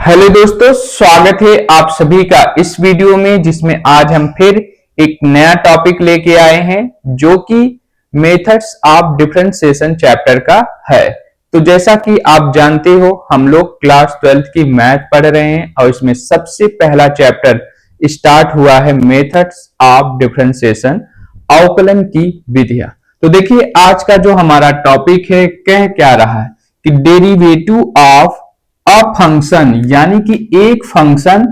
Hello दोस्तों, स्वागत है आप सभी का इस वीडियो में, जिसमें आज हम फिर एक नया टॉपिक लेके आए हैं जो कि मेथड्स ऑफ डिफरेंशिएशन चैप्टर का है। तो जैसा कि आप जानते हो, हम लोग क्लास 12th की मैथ पढ़ रहे हैं और इसमें सबसे पहला चैप्टर स्टार्ट हुआ है मेथड्स ऑफ डिफरेंशिएशन, अवकलन की विधियां। तो देखिए, आज का जो हमारा टॉपिक है कह क्या रहा है कि डेरिवेटिव ऑफ अ फंक्शन, यानी कि एक function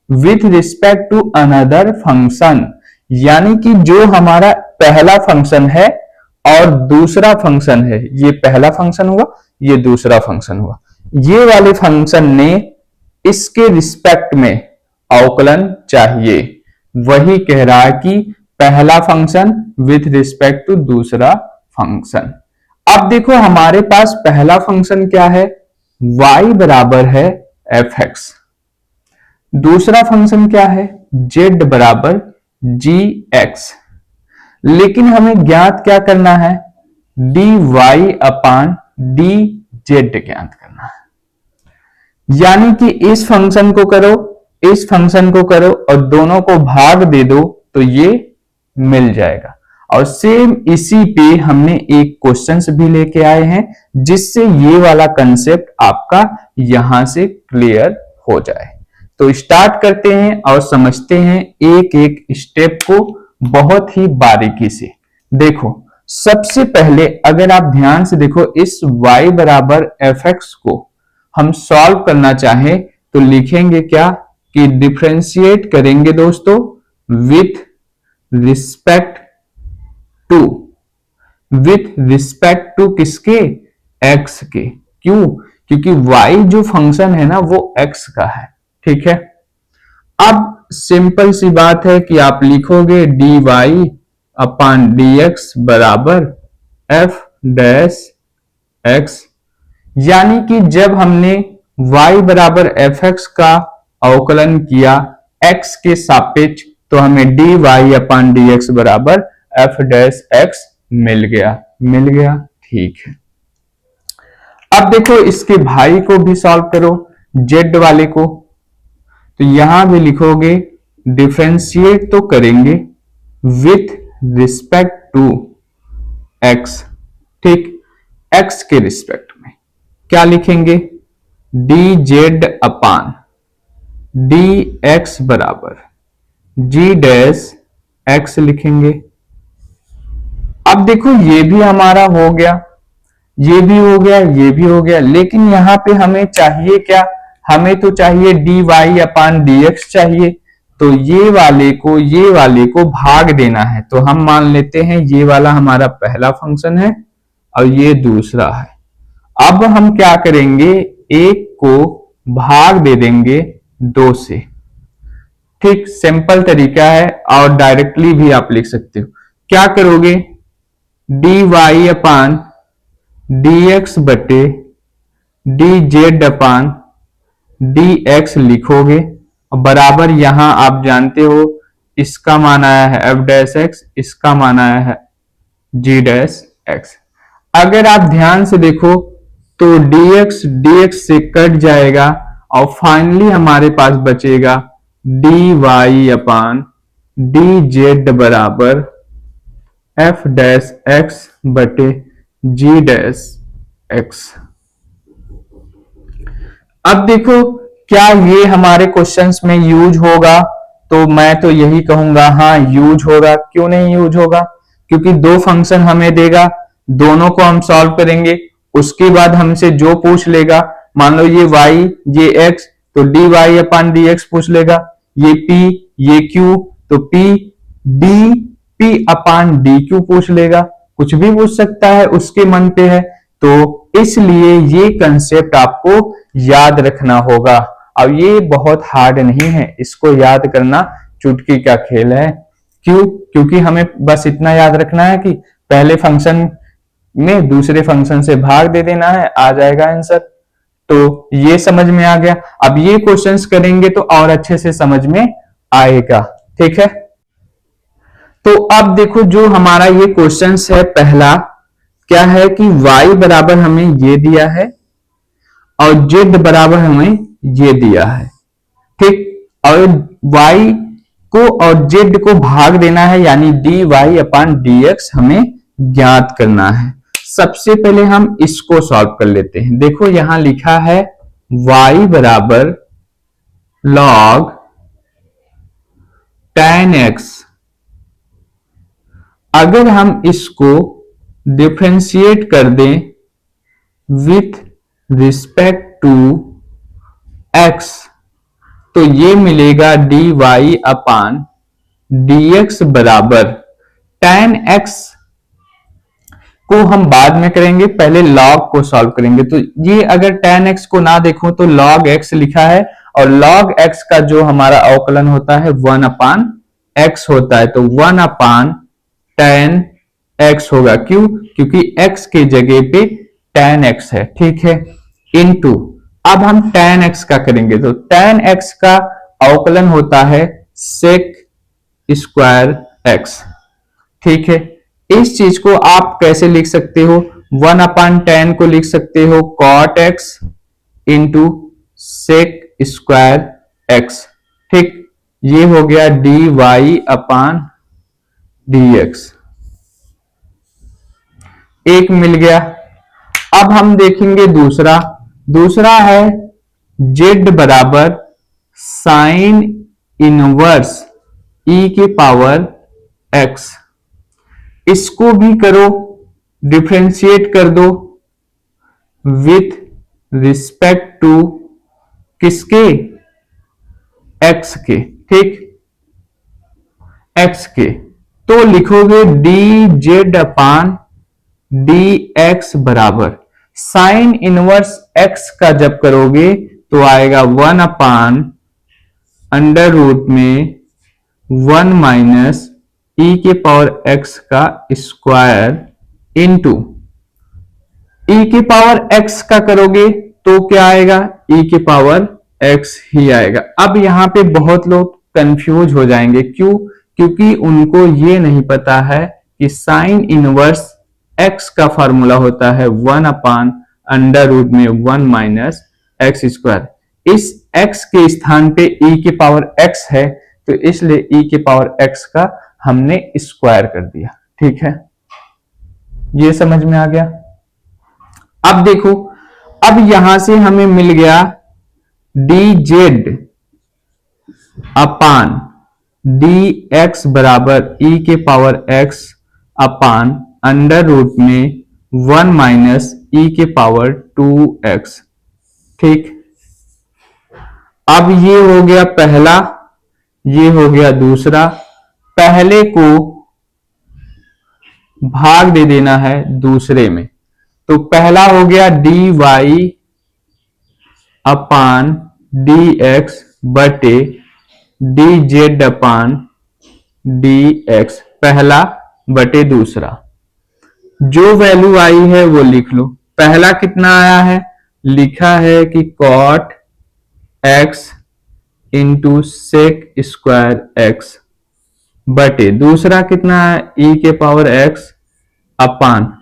with respect to another function, यानी कि जो हमारा पहला फंक्शन है और दूसरा फंक्शन है, ये पहला फंक्शन हुआ, ये दूसरा फंक्शन हुआ, ये वाले फंक्शन ने इसके रिस्पेक्ट में अवकलन चाहिए। वही कह रहा है कि पहला फंक्शन विथ रिस्पेक्ट टू दूसरा फंक्शन। अब देखो, हमारे पास पहला फंक्शन क्या है, y बराबर है fx। दूसरा फंक्शन क्या है, z बराबर gx। लेकिन हमें ज्ञात क्या करना है, dy अपान dz ज्ञात करना है। यानी कि इस फंक्शन को करो, इस फंक्शन को करो और दोनों को भाग दे दो तो ये मिल जाएगा। और सेम इसी पे हमने एक क्वेश्चंस भी लेके आए हैं, जिससे ये वाला कंसेप्ट आपका यहां से क्लियर हो जाए। तो स्टार्ट करते हैं और समझते हैं एक एक स्टेप को बहुत ही बारीकी से। देखो, सबसे पहले अगर आप ध्यान से देखो, इस y बराबर fx को हम सॉल्व करना चाहें तो लिखेंगे क्या कि डिफरेंशिएट करेंगे दोस्तों with respect to, with respect to किसके, x के। क्यों? क्योंकि y जो फंक्शन है ना वो x का है। ठीक है, अब सिंपल सी बात है कि आप लिखोगे dy अपान dx बराबर f डैश x, यानी कि जब हमने y बराबर fx का अवकलन किया x के सापेक्ष, तो हमें dy अपान dx बराबर f डैश x मिल गया। ठीक है, अब देखो इसके भाई को भी सॉल्व करो, z वाले को। तो यहां भी लिखोगे डिफरेंशिएट तो करेंगे विथ रिस्पेक्ट टू x। ठीक, x के रिस्पेक्ट में क्या लिखेंगे, dz अपान dx बराबर g डैश x लिखेंगे। अब देखो, ये भी हमारा हो गया, ये भी हो गया, ये भी हो गया, लेकिन यहां पे हमें चाहिए क्या, हमें तो चाहिए dy अपान dx चाहिए। तो ये वाले को भाग देना है। तो हम मान लेते हैं ये वाला हमारा पहला फंक्शन है और ये दूसरा है। अब हम क्या करेंगे, एक को भाग दे देंगे 2 से। ठीक, सिंपल तरीका है और डायरेक्टली भी आप लिख सकते हो। क्या करोगे, dy अपान dx बटे dz अपान dx लिखोगे, और बराबर यहां आप जानते हो इसका मान आया है f डैश x, इसका मान आया है g डैश x। अगर आप ध्यान से देखो तो dx से कट जाएगा और फाइनली हमारे पास बचेगा dy अपान dz बराबर f डैश x बटे g डैश x। अब देखो, क्या ये हमारे क्वेश्चंस में यूज होगा, तो मैं तो यही कहूंगा हाँ यूज होगा। क्यों नहीं यूज होगा, क्योंकि 2 फंक्शन हमें देगा, दोनों को हम सॉल्व करेंगे, उसके बाद हमसे जो पूछ लेगा, मान लो ये y ये x, तो dy अपान dx पूछ लेगा, ये p ये q, तो p अपान dq पूछ लेगा, कुछ भी पूछ सकता है, उसके मन पे है। तो इसलिए ये कंसेप्ट आपको याद रखना होगा। अब ये बहुत हार्ड नहीं है, इसको याद करना चुटकी का खेल है। क्यों? क्योंकि हमें बस इतना याद रखना है कि पहले फंक्शन में दूसरे फंक्शन से भाग दे देना है, आ जाएगा आंसर। तो ये समझ में आ गया। अब ये क्वेश्चंस करेंगे तो और अच्छे से समझ में आएगा। ठीक है, तो अब देखो, जो हमारा ये क्वेश्चंस है, पहला क्या है कि y बराबर हमें ये दिया है और z बराबर हमें ये दिया है, ठीक। और y को और z को भाग देना है, यानी dy अपान dx हमें ज्ञात करना है। सबसे पहले हम इसको सॉल्व कर लेते हैं। देखो यहां लिखा है y बराबर log tan x। अगर हम इसको डिफरेंशिएट कर दें विथ रिस्पेक्ट टू x, तो ये मिलेगा dy अपान dx बराबर tan x को हम बाद में करेंगे, पहले log को सॉल्व करेंगे। तो ये अगर tan x को ना देखो तो log x लिखा है, और log x का जो हमारा अवकलन होता है 1 अपान x होता है, तो 1 अपान tan x होगा। क्यों? क्योंकि x के जगह पे tan x है, ठीक है। इनटू अब हम tan x का करेंगे, तो tan x का अवकलन होता है sec स्क्वायर x, ठीक है। इस चीज को आप कैसे लिख सकते हो? 1 अपान tan को लिख सकते हो cot x into sec square x, ठीक। ये हो गया dy अपान dx, एक मिल गया। अब हम देखेंगे दूसरा है z बराबर साइन इनवर्स e के पावर x। इसको भी करो, डिफरेंशिएट कर दो विथ रिस्पेक्ट टू किसके? x के, ठीक, x के। तो लिखोगे dz अपान dx बराबर साइन इनवर्स x का जब करोगे तो आएगा 1 अपान अंडर रूट में 1 माइनस e के पावर x का स्क्वायर इंटू e के पावर x का करोगे तो क्या आएगा? e के पावर x ही आएगा। अब यहां पे बहुत लोग कंफ्यूज हो जाएंगे, क्यों? क्योंकि उनको ये नहीं पता है कि साइन इनवर्स x का फॉर्मूला होता है 1 अपान अंडर रूट में 1 माइनस एक्स स्क्वायर। इस x के स्थान पे e के पावर x है, तो इसलिए e के पावर x का हमने स्क्वायर कर दिया, ठीक है। ये समझ में आ गया। अब देखो, अब यहां से हमें मिल गया dz अपान dx बराबर e के power x upon under root में 1 माइनस e के पावर 2x, ठीक। अब ये हो गया पहला, ये हो गया दूसरा। पहले को भाग दे देना है दूसरे में, तो पहला हो गया dy अपान dx बटे dz अपान dx, पहला बटे दूसरा। जो वैल्यू आई है वो लिख लो। पहला कितना आया है? लिखा है कि cot x into sec square x बटे दूसरा कितना है? e के power x upon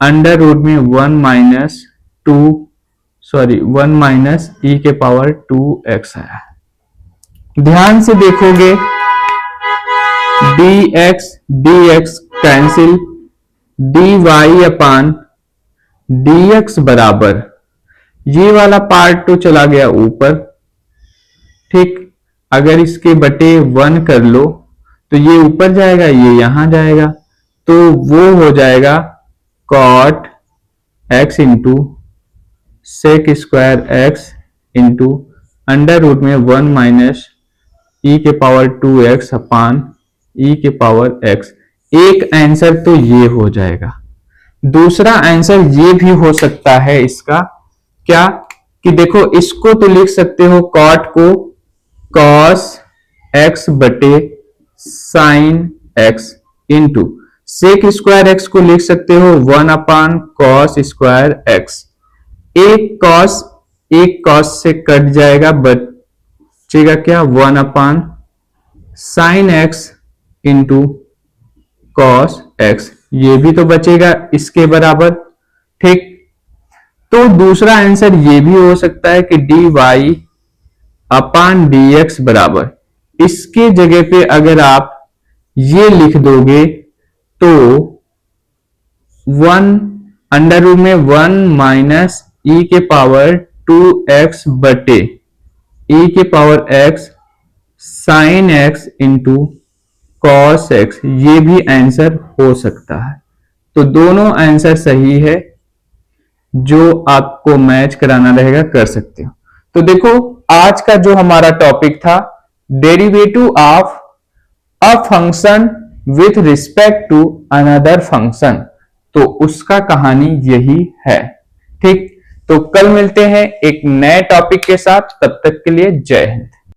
under root में 1 माइनस 1 माइनस e के पावर 2x आया। ध्यान से देखोगे dx dx cancel, dy upon dx बराबर ये वाला पार्ट तो चला गया ऊपर, ठीक। अगर इसके बटे 1 कर लो तो ये ऊपर जाएगा, ये यहां जाएगा, तो वो हो जाएगा cot x into sec square x into under root में 1 माइनस e के पावर 2x अपान e के पावर x। एक आंसर तो ये हो जाएगा। दूसरा आंसर ये भी हो सकता है इसका, क्या कि देखो इसको तो लिख सकते हो cot को cos x बटे sine x into sec square x को लिख सकते हो 1 अपान cos स्क्वायर x। एक cos से कट जाएगा, बचेगा क्या? 1 upon sine x into cos x, ये भी तो बचेगा इसके बराबर, ठीक। तो दूसरा आंसर ये भी हो सकता है कि dy अपान dx बराबर, इसके जगह पे अगर आप ये लिख दोगे तो 1 अंडर रूट में 1 माइनस e के पावर 2x बटे e के power x sine x into cos x, ये भी आंसर हो सकता है। तो दोनों आंसर सही है, जो आपको मैच कराना रहेगा कर सकते हो। तो देखो आज का जो हमारा टॉपिक था derivative of a function with respect to another function, तो उसका कहानी यही है। ठीक, तो कल मिलते हैं एक नए टॉपिक के साथ, तब तक के लिए जय हिंद।